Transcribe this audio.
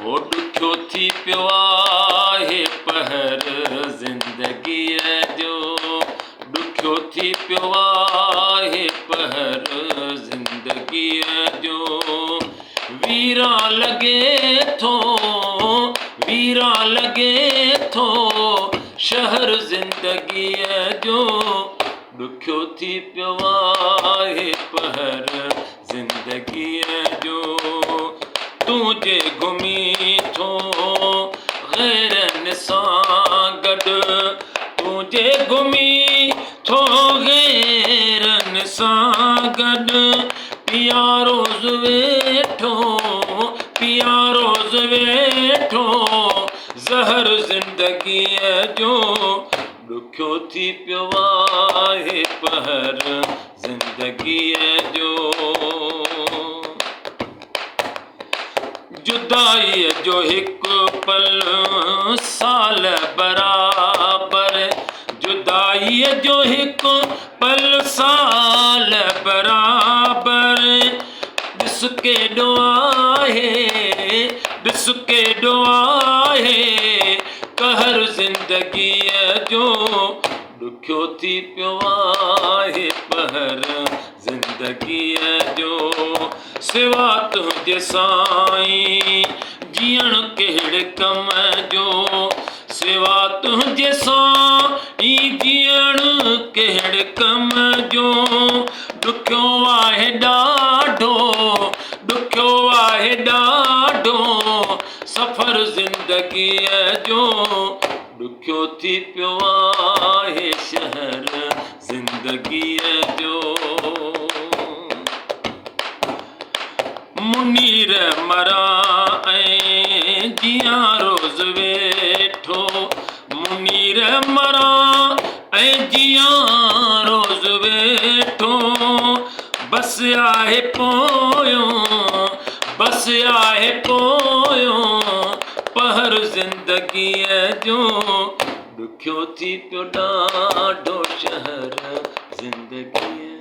हो ॾुखियो थी पियो आहे पहर ज़िंदगीअ जो, ॾुखियो थी पियो आहे पहर ज़िंदगीअ जो। वीरा लॻे थो, वीरा लॻे थो शहर ज़िंदगीअ जो, ॾुखियो थी पियो आहे पहर ज़िंदगीअ जो। तूं जे घुमी थो ग़ैरनि सां गॾु, तूं जे घुमी थो ग़ैरनि सां गॾु, पिया रोज़ वेठो, पिया रोज़ वेठो ज़हर ज़िंदगीअ जो, ॾुखियो थी पियो आहे पहर ज़िंदगीअ जो। जुदाईअ जो हिकु पल साल बराबरि, जुदाईअ जो हिकु पल साल बराबरि, ॾिस केॾो आहे, ॾिस केॾो आहे कहर ज़िंदगीअ जो, ॾुखियो थी पियो आहे पहर ज़िंदगीअ जो। सिवा तुंहिंजे साईं जीअण कहिड़े कम जो, सिवा तुंहिंजे साईं जीअण कहिड़े कम जो, ॾुखियो आहे ॾाढो, ॾुखियो आहे ॾाढो सफ़र ज़िंदगीअ जो, ॾुखियो थी पियो आहे शहर ज़िंदगीअ जो। मुनीर मरां ऐं जियां रोज़ वेठो, मुनीर मरां ऐं जियां रोज़ वेठो, बस आहे पोयों, बस आहे पोयों पहर ज़िंदगीअ जो, ॾुखियो थी पियो ॾाढो शहर ज़िंदगीअ